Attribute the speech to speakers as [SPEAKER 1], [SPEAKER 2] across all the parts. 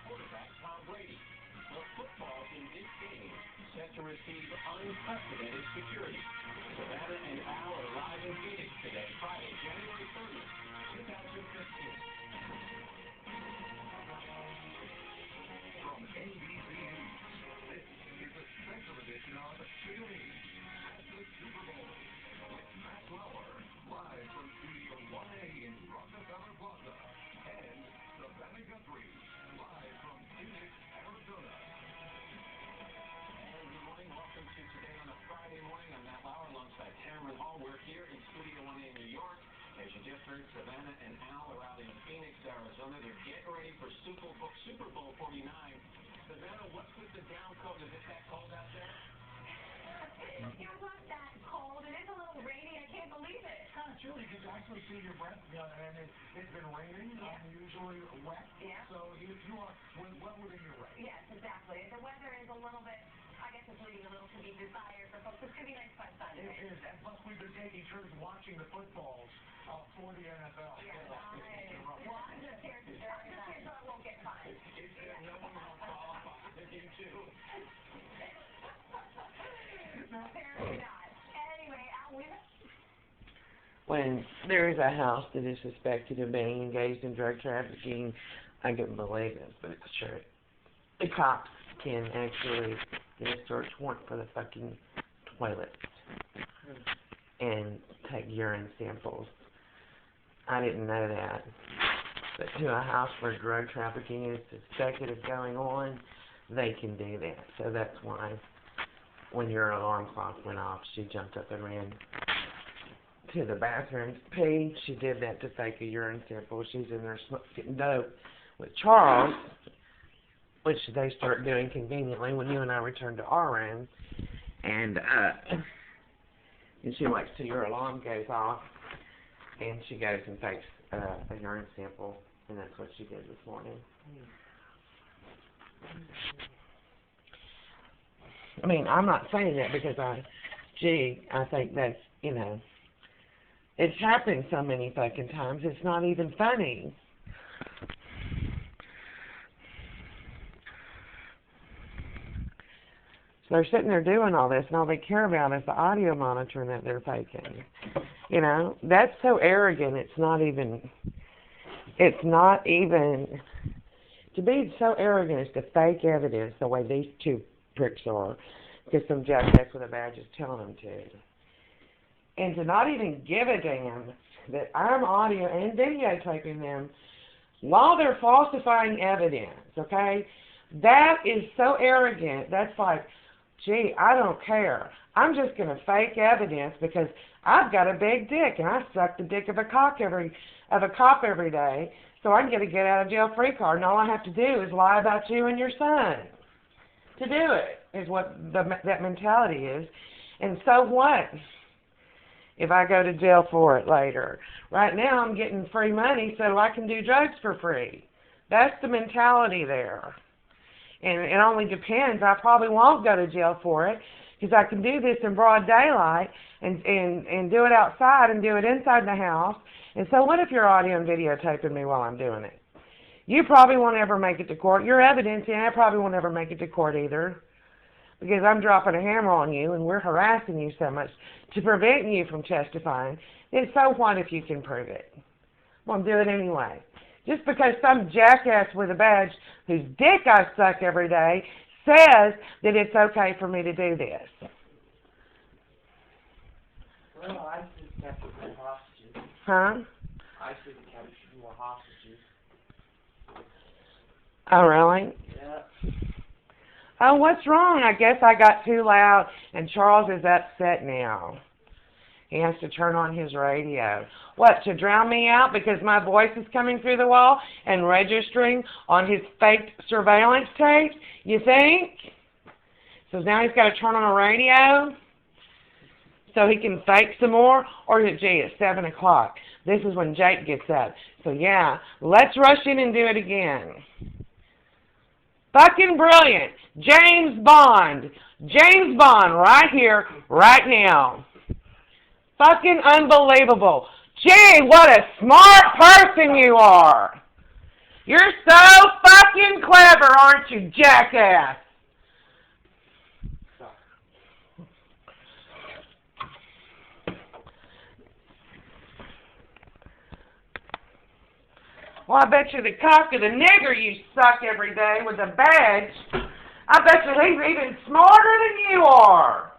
[SPEAKER 1] quarterback Tom Brady. The football in this game set to receive unprecedented security. Savannah and Al are live in Phoenix today, Friday, January 30th, 2015.
[SPEAKER 2] From NBC News, this is a special edition of Cheerleading at the Super Bowl with Matt Lauer, live from Studio 1A in Rockefeller Plaza, and Savannah Guthrie, live from Phoenix, Arizona.
[SPEAKER 1] And good morning. Welcome to Today on a Friday morning. I'm Matt Lauer alongside Cameron Hall. We're here in Studio 1A in New York. As you just heard, Savannah and Al are out in Phoenix, Arizona. They're getting ready for Super Bowl 49. Savannah, what's with the down coat? Is it that cold out there?
[SPEAKER 3] It's not that cold. It is a little rainy. I can't believe it.
[SPEAKER 4] Kind of chilly because you actually see your breath, and it's been raining, unusually wet.
[SPEAKER 3] Yeah.
[SPEAKER 4] So you are well within your range.
[SPEAKER 3] Yes, exactly. The weather is a little bit, I guess it's leaving a little to be desired for folks. It's going to be nice fun Sunday.
[SPEAKER 4] It is, and plus we've been taking turns watching the footballs for the NFL.
[SPEAKER 3] Yeah, right. Well, I'm just here so I won't get fined.
[SPEAKER 1] Is there no one more qualified than you two?
[SPEAKER 3] Apparently not. Anyway, Al,
[SPEAKER 5] When there is a house that is suspected of being engaged in drug trafficking, I couldn't believe it, but it's true. The cops can actually get a search warrant for the fucking toilets and take urine samples. I didn't know that. But to a house where drug trafficking is suspected of going on, they can do that. So that's why when your alarm clock went off, she jumped up and ran to the bathroom to pee. She did that to fake a urine sample. She's in there getting dope with Charles, which they start doing conveniently when you and I return to our room. And she waits till your alarm goes off, and she goes and fakes a urine sample, and that's what she did this morning. I mean, I'm not saying that because I think that's, it's happened so many fucking times, it's not even funny. So they're sitting there doing all this, and all they care about is the audio monitoring that they're faking. That's so arrogant, it's not even, to be so arrogant is to fake evidence the way these two pricks are, because some jackass with a badge is telling them to. And to not even give a damn that I'm audio and videotaping them while they're falsifying evidence, okay? That is so arrogant. That's like, gee, I don't care. I'm just going to fake evidence because I've got a big dick and I suck the dick of a cop every day, so I can get a get out of jail free card, and all I have to do is lie about you and your son. To do it is what that mentality is. And so what if I go to jail for it later? Right now I'm getting free money so I can do drugs for free. That's the mentality there. And it only depends. I probably won't go to jail for it because I can do this in broad daylight and do it outside and do it inside the house. And so what if you're audio and videotaping me while I'm doing it? You probably won't ever make it to court. Your evidence, I probably won't ever make it to court either, because I'm dropping a hammer on you and we're harassing you so much to prevent you from testifying. Then so what if you can prove it? Well, do it anyway. Just because some jackass with a badge whose dick I suck every day says that it's okay for me to do this.
[SPEAKER 6] Well, I see the capture more hostages.
[SPEAKER 5] Huh?
[SPEAKER 6] I see the capture more hostages.
[SPEAKER 5] Oh, really?
[SPEAKER 6] Yeah.
[SPEAKER 5] Oh, what's wrong? I guess I got too loud, and Charles is upset now. He has to turn on his radio. What, to drown me out because my voice is coming through the wall and registering on his fake surveillance tape? You think? So now he's got to turn on a radio so he can fake some more? Or is it, gee, it's 7 o'clock. This is when Jake gets up. So yeah, let's rush in and do it again. Fucking brilliant. James Bond. James Bond right here, right now. Fucking unbelievable. Gee, what a smart person you are. You're so fucking clever, aren't you, jackass? Well, I bet you the cock of the nigger you suck every day with a badge, I bet you he's even smarter than you are.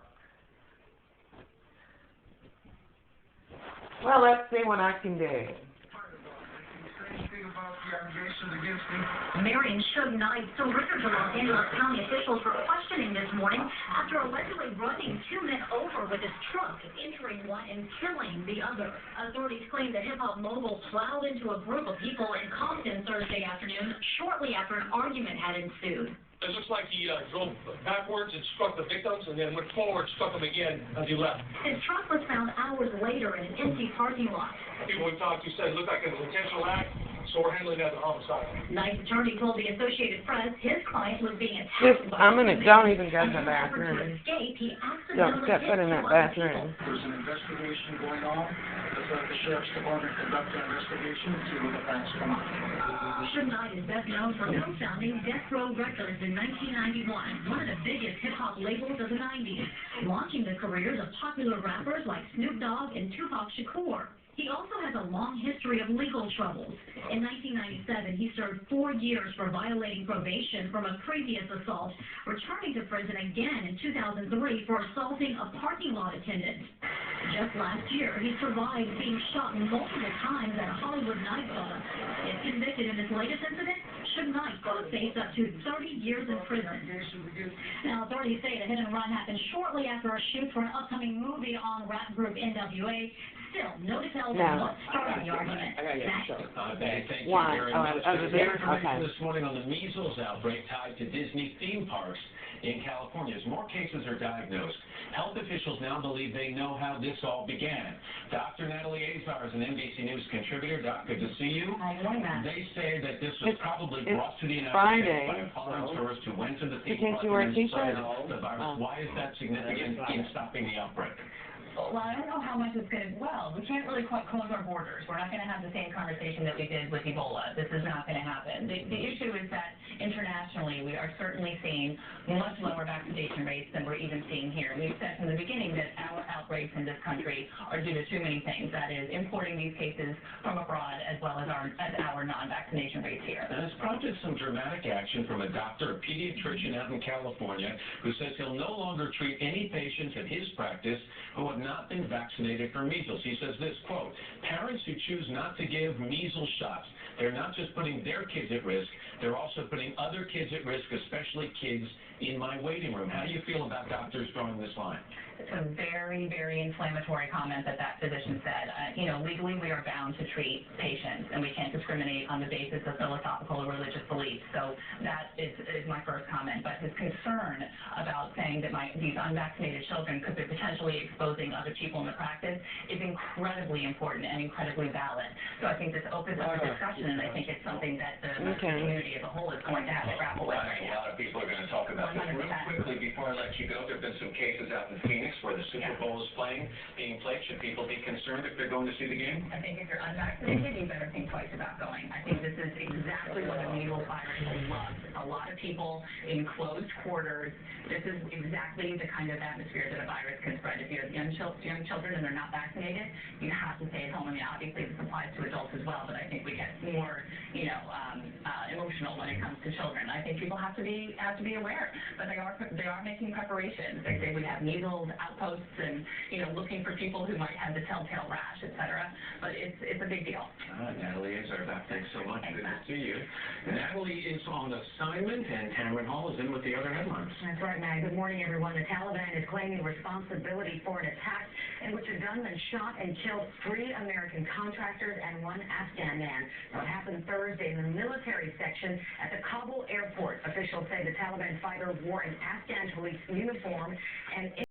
[SPEAKER 5] Well, let's see what I can do.
[SPEAKER 7] Marion Suge Knight surrendered to Los Angeles County officials for questioning this morning after allegedly running two men over with his truck, injuring one and killing the other. Authorities claim the hip-hop mogul plowed into a group of people in Compton Thursday afternoon shortly after an argument had ensued.
[SPEAKER 8] It looks like he drove backwards and struck the victims and then went forward, struck them again as he left.
[SPEAKER 7] His truck was found hours later in an empty parking lot.
[SPEAKER 8] People we talked to said it looked like it was an intentional act, so we're handling that as a homicide.
[SPEAKER 7] Knight's attorney told the Associated Press his client was being attacked.
[SPEAKER 5] Don't even go to the bathroom.
[SPEAKER 7] Don't
[SPEAKER 5] step foot in that bathroom.
[SPEAKER 4] There's an investigation going on. The Sheriff's Department conduct an investigation and see what the facts come out.
[SPEAKER 7] Suge Knight is best known for co-founding Death Row Records in 1991, one of the biggest hip-hop labels of the 90s, launching the careers of popular rappers like Snoop Dogg and Tupac Shakur. He also has a long history of legal troubles. In 1997, he served 4 years for violating probation from a previous assault, returning to prison again in 2003 for assaulting a parking lot attendant. Just last year, he survived being shot multiple times at a Hollywood nightclub. If convicted in this latest incident, Suge Knight could face up to 30 years in prison. Now, authorities say the hit and run happened shortly after a shoot for an upcoming movie on rap group NWA. Still, no details on what started the argument.
[SPEAKER 1] Thank you
[SPEAKER 5] Why?
[SPEAKER 1] very much.
[SPEAKER 5] Over
[SPEAKER 1] There's
[SPEAKER 5] there?
[SPEAKER 1] information
[SPEAKER 5] Okay.
[SPEAKER 1] this morning on the measles outbreak tied to Disney theme parks in California. As more cases are diagnosed, health officials now believe they know how this all began. Dr. Natalie Azar is an NBC News contributor. Doc, good to see you.
[SPEAKER 7] Hi, morning, Matt.
[SPEAKER 1] They say that this was probably brought to the United
[SPEAKER 5] Friday,
[SPEAKER 1] States by a foreign tourist who went to the theme
[SPEAKER 5] can't
[SPEAKER 1] park
[SPEAKER 5] you wear a
[SPEAKER 1] and
[SPEAKER 5] t-shirt?
[SPEAKER 1] started the virus. Why is that significant in stopping the outbreak?
[SPEAKER 9] Well, I don't know how much it's going to, we can't really quite close our borders. We're not going to have the same conversation that we did with Ebola. This is not going to happen. The issue is that internationally we are certainly seeing much lower vaccination rates than we're even seeing here. We've said from the beginning that our outbreaks in this country are due to too many things. That is, importing these cases from abroad as well as our non-vaccination rates here.
[SPEAKER 1] And it's prompted some dramatic action from a doctor, a pediatrician out in California, who says he'll no longer treat any patients at his practice who have not been vaccinated for measles. He says this, quote, parents who choose not to give measles shots, they're not just putting their kids at risk, they're also putting other kids at risk, especially kids in my waiting room. How do you feel about doctors drawing this line?
[SPEAKER 9] It's a very, very inflammatory comment that physician said. Legally we are bound to treat patients, and we can't discriminate on the basis of philosophical or religious beliefs. So that is my first comment. But his concern about saying that these unvaccinated children could be potentially exposing other people in the practice is incredibly important and incredibly valid. So I think this opens up a discussion, and I think it's something that the community as a whole is going to have to grapple with right
[SPEAKER 1] A
[SPEAKER 9] now.
[SPEAKER 1] lot of people are going to talk about this. Real quickly, before I let you go, there have been some cases out in Phoenix where the Super Bowl is being played. Should people be concerned if they're going to see the game?
[SPEAKER 9] I think if you're unvaccinated, you better think twice about going. I think this is exactly what the measles virus loves. A lot of people in closed quarters. This is exactly the kind of atmosphere that a virus can spread. If you have young children and they're not vaccinated, you have to stay at home. I mean, obviously this applies to adults as well, but I think we get more, emotional when it comes to children. I think people have to be aware, but they are making preparations. They say we have measles outposts and looking for people who might have the telltale rash, etc. But it's a big deal.
[SPEAKER 1] Natalie Azar, thanks so much.
[SPEAKER 9] Thanks,
[SPEAKER 1] Good
[SPEAKER 9] Matt.
[SPEAKER 1] to see you. Natalie is on assignment, and Tamron Hall is in with the other headlines.
[SPEAKER 7] That's right, Matt. Good morning, everyone. The Taliban is claiming responsibility for an attack in which a gunman shot and killed 3 American contractors and 1 Afghan man. Now, it happened Thursday in the military section at the Kabul airport. Officials say the Taliban fighter wore an Afghan police uniform and